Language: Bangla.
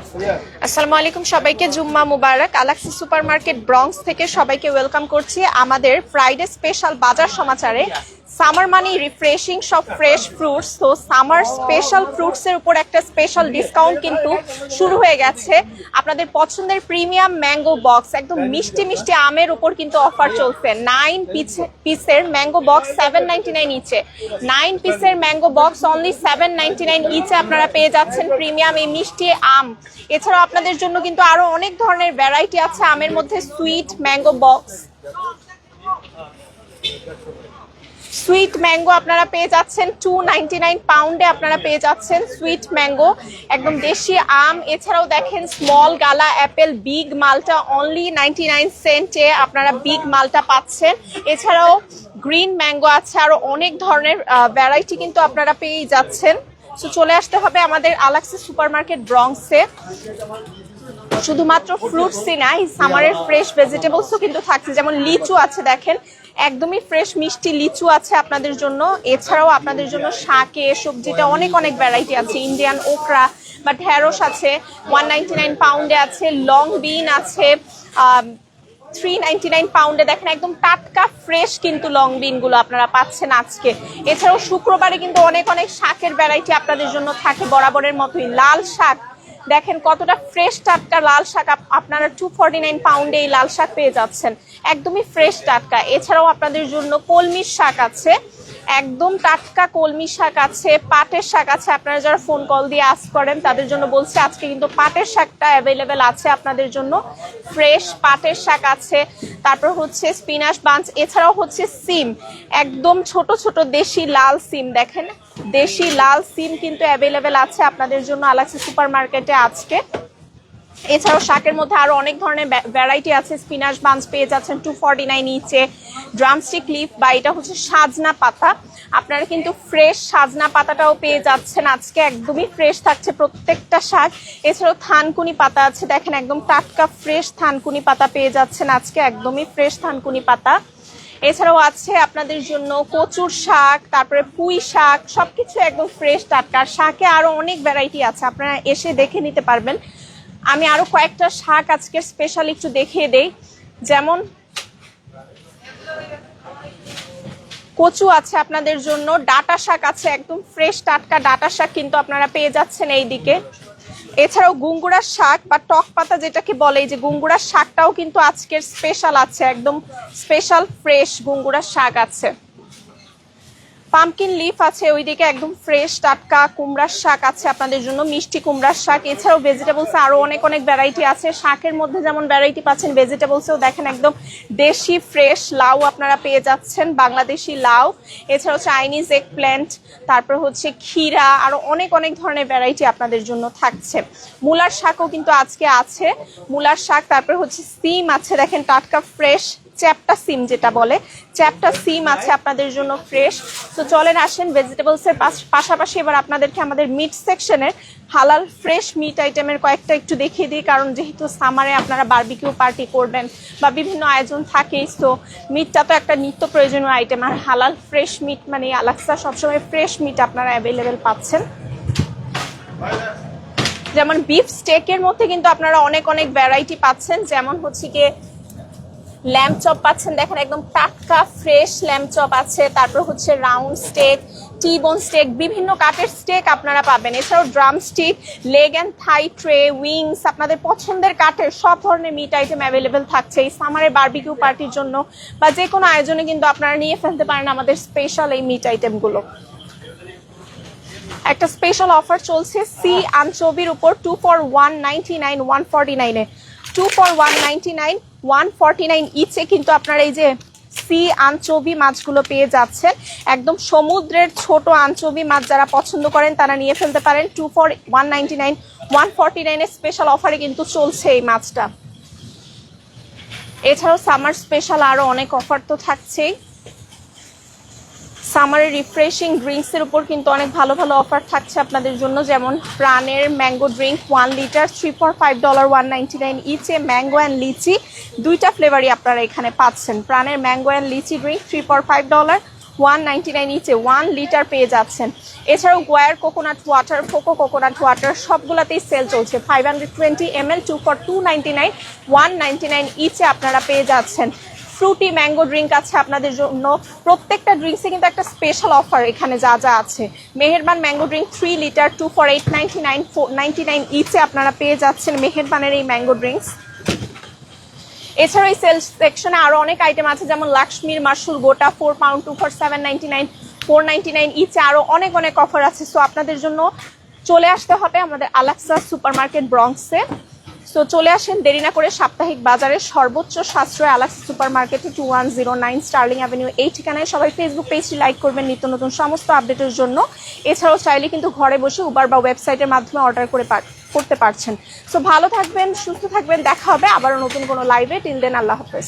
আসসালামু আলাইকুম সবাইকে, জুম্মা মুবারক। আলাক্সি সুপারমার্কেট ব্রঙ্কস থেকে সবাইকে ওয়েলকাম করছি আমাদের ফ্রাইডে স্পেশাল বাজার সমাচারে। সামার মানে রিফ্রেশিং সব ফ্রেশ ফ্রুটস, তো সামার স্পেশাল ফ্রুটস এর উপর একটা স্পেশাল ডিসকাউন্ট কিন্তু শুরু হয়ে গেছে। আপনাদের পছন্দের প্রিমিয়াম ম্যাঙ্গো বক্স, একদম মিষ্টি মিষ্টি আমের উপর কিন্তু অফার চলছে। 9 পিসের ম্যাঙ্গো বক্স 7.99 ইচে, 9 পিসের ম্যাঙ্গো বক্স অনলি 7.99 ইচে আপনারা পেয়ে যাচ্ছেন প্রিমিয়াম এই মিষ্টি আম। এছাড়াও আপনাদের জন্য কিন্তু আরো অনেক ধরনের ভ্যারাইটি আছে আমের মধ্যে। Sweet mango box, sweet mango আপনারা পেয়ে যাচ্ছেন 2.99 পাউন্ডে আপনারা পেয়ে যাচ্ছেন সুইট ম্যাঙ্গো, একদম দেশি আম। এছাড়াও দেখেন স্মল গালা অ্যাপেল বিগ মালটা অনলি 99 সেন্টে আপনারা বিগ মালটা পাচ্ছেন। এছাড়াও গ্রিন ম্যাঙ্গো আছে, আরো অনেক ধরনের ভ্যারাইটি কিন্তু আপনারা পেয়ে যাচ্ছেন। তো চলে আসতে হবে আমাদের আলাক্সি সুপারমার্কেট ব্রঙ্কসে। শুধুমাত্র ফ্রুটসই না, এই সামারের ফ্রেশ ভেজিটেবলসও কিন্তু থাকছে, যেমন লিচু আছে, দেখেন একদমই ফ্রেশ মিষ্টি লিচু আছে আপনাদের জন্য। এছাড়াও আপনাদের জন্য শাকে সবজিতে অনেক অনেক ভ্যারাইটি আছে। ইন্ডিয়ান ওকরা বা ঢেঁড়স আছে 199 পাউন্ডে আছে, লং বিন আছে 3.99 পাউন্ডে। দেখেন একদম টাটকা ফ্রেশ কিন্তু লং বিন গুলো আপনারা পাচ্ছেন আজকে। এছাড়াও শুক্রবারে কিন্তু অনেক অনেক শাকের ভ্যারাইটি আপনাদের জন্য থাকে বরাবরের মতোই। লাল শাক দেখেন কতটা ফ্রেশ টাটকা লাল শাক, আপনারা 249 পাউন্ডে এই লাল শাক পেয়ে যাচ্ছেন, একদমই ফ্রেশ টাটকা। এছাড়াও আপনাদের জন্য কলমির শাক আছে, একদম টাটকা কলমি শাক আছে, পাটের শাক আছে। আপনারা যারা ফোন কল দিয়ে আস্ক করেন তাদের জন্য বলছি আজকে কিন্তু পাটের শাকটা অ্যাভেলেবেল আছে আপনাদের জন্য, ফ্রেশ পাটের শাক আছে। তারপর হচ্ছে স্পিনাচ বাঞ্চ, এছাড়াও হচ্ছে সিম, একদম ছোট ছোট দেশি লাল সিম, দেখেন দেশি লাল সিম কিন্তু অ্যাভেলেবেল আছে আপনাদের জন্য আলাক্সি সুপারমার্কেটে আজকে। এছাড়াও শাকের মধ্যে আরো অনেক ধরনের ভ্যারাইটি আছে। স্পিনাচ বাঞ্চ পেয়ে যাচ্ছেন 249 ইচে, ড্রামস্টিক লিফ বা এটা হচ্ছে সাজনা পাতা, আপনারা কিন্তু ফ্রেশ সাজনা পাতাটাও পেয়ে যাচ্ছেন আজকে, একদমই ফ্রেশ থাকছে প্রত্যেকটা শাক। এছাড়াও থানকুনি পাতা আছে, দেখেন একদম টাটকা ফ্রেশ থানকুনি পাতা পেয়ে যাচ্ছেন আজকে, একদমই ফ্রেশ থানকুনি পাতা। এছাড়াও আছে আপনাদের জন্য কচুর শাক, তারপরে পুঁই শাক, সবকিছু একদম ফ্রেশ টাটকা। শাকে আরো অনেক ভ্যারাইটি আছে, আপনারা এসে দেখে নিতে পারবেন। আমি আরো কয়েকটা শাক আজকে স্পেশাল একটু দেখিয়ে দেই, যেমন কচু আছে আপনাদের জন্য, ডাটা শাক আছে, একদম ফ্রেশ টাটকা ডাটা শাক কিন্তু আপনারা পেয়ে যাচ্ছেন এইদিকে। এছাড়াও গুঙ্গুরার শাক বা টক পাতা যেটাকে বলে, এই যে গুঙ্গুরার শাকটাও কিন্তু আজকের স্পেশাল আছে, একদম স্পেশাল ফ্রেশ গুঙ্গুরার শাক আছে। পামকিন লিফ আছে ওইদিকে, একদম ফ্রেশ টাটকা কুমড়ার শাক আছে আপনাদের জন্য, মিষ্টি কুমড়ার শাক। এছাড়াও ভেজিটেবলস আরো অনেক অনেক ভ্যারাইটি আছে, শাকের মধ্যে যেমন ভ্যারাইটি পাচ্ছেন ভেজিটেবলসেও দেখেন একদম দেশি ফ্রেশ লাউ আপনারা পেয়ে যাচ্ছেন, বাংলাদেশি লাউ। এছাড়াও চাইনিজ এগ প্ল্যান্ট, তারপর হচ্ছে ক্ষীরা, আরো অনেক অনেক ধরনের ভ্যারাইটি আপনাদের জন্য থাকছে। মূলার শাকও কিন্তু আজকে আছে, মূলার শাক। তারপর হচ্ছে সিম আছে, দেখেন টাটকা ফ্রেশ চ্যাপটা সিম যেটা বলে, চ্যাপটা সিম আছে আপনাদের জন্য ফ্রেশ। তো চলেন আসেন ভেজিটেবলস এর পাশাপাশি এবার আপনাদেরকে আমাদের মিট সেকশনের হালাল ফ্রেশ মিট আইটেমের কয়েকটা একটু দেখিয়ে দিই, কারণ যেহেতু সামারে আপনারা বারবিকিউ পার্টি করবেন বা বিভিন্ন আয়োজন থাকেই, তো মিটটা তো একটা নিত্য প্রয়োজনীয় আইটেম। আর হালাল ফ্রেশ মিট মানে আলাক্সা সবসময় ফ্রেশ মিট আপনারা অ্যাভেলেবেল পাচ্ছেন। যেমন বিফ স্টেকের মধ্যে কিন্তু আপনারা অনেক অনেক ভ্যারাইটি পাচ্ছেন, যেমন হচ্ছে গিয়ে ল্যাম্ব চপ পাচ্ছেন, দেখেন একদম টাটকা ফ্রেশ ল্যাম্ব চপ আছে। তারপর হচ্ছে রাউন্ড স্টেক, টি বোন স্টেক, বিভিন্ন কাটের স্টেক আপনারা পাবেন। এছাড়াও drum stick, leg and Thai tray, wings, আপনাদের পছন্দের কাটের সব ধরনের মিট আইটেম অ্যাভেলেবেল থাকছে এই সামারের বারবিকিউ পার্টির জন্য বা যে কোনো আয়োজনে কিন্তু আপনারা নিয়ে ফেলতে পারেন আমাদের স্পেশাল এই মিট আইটেমগুলো। একটা স্পেশাল অফার চলছে সি আনচোভির উপর 2 for 199 149 এ, 2 for 199 149 ইচে কিন্তু আপনারা এই যে সি আনচোভি মাছগুলো পেয়ে যাচ্ছেন, একদম সমুদ্রের ছোট আনচোভি মাছ যারা পছন্দ করেন তারা নিয়ে ফেলতে পারেন। 2 for 199 149 এর স্পেশাল অফারে কিন্তু চলছে এই মাছটা। এছাড়াও সামার স্পেশাল আরো অনেক অফার তো থাকছেই। সামারের রিফ্রেশিং ড্রিঙ্কস এর উপর কিন্তু অনেক ভালো ভালো অফার থাকছে আপনাদের জন্য, যেমন প্রাণের ম্যাঙ্গো ড্রিঙ্ক 1 লিটার 3 for $5 199 ইচে, ম্যাঙ্গো অ্যান্ড লিচি দুইটা ফ্লেভারই আপনারা এখানে পাচ্ছেন। প্রাণের mango and lychee drink 3 for $5 199 ইচে 1 লিটার পেয়ে যাচ্ছেন। এছাড়াও গোয়ার coconut water, Foco coconut water সবগুলাতেই সেল চলছে। 520 ml 2 for 299, 199 ইচে আপনারা পেয়ে যাচ্ছেন। ফ্রুটি ম্যাঙ্গো ড্রিঙ্ক আছে আপনাদের জন্য, প্রত্যেকটা ড্রিঙ্কসে কিন্তু একটা স্পেশাল অফার এখানে যা যা আছে। মেহেরবান ম্যাঙ্গো ড্রিঙ্ক 3 লিটার 2 for 899, 499 ইচে আপনারা পেয়ে যাচ্ছেন মেহেরবানের এই ম্যাঙ্গো ড্রিঙ্কস। এছাড়া এই সেলস সেকশনে আরো অনেক আইটেম আছে, যেমন লাক্সমির মাশরুল গোটা 4 পাউন্ড 2 for 799, 499 ইচে আরো অনেক অনেক অফার আছে। সো আপনাদের জন্য চলে আসতে হবে আমাদের আলাক্সা সুপারমার্কেট ব্রঙ্কসে। সো চলে আসেন দেরি না করে সাপ্তাহিক বাজারের সর্বোচ্চ সাশ্রয় আলাক্সা সুপারমার্কেটে 2109 স্টার্লিং অ্যাভিনিউ এই ঠিকানায়। সবাই ফেসবুক পেজটি লাইক করবেন নিত্য নতুন সমস্ত আপডেটের জন্য। এছাড়াও চাইলে কিন্তু ঘরে বসে উবার বা ওয়েবসাইটের মাধ্যমে অর্ডার করতে পারছেন। সো ভালো থাকবেন, সুস্থ থাকবেন, দেখা হবে আবারও নতুন কোনো লাইভে। টিল দেন আল্লাহ হাফেজ।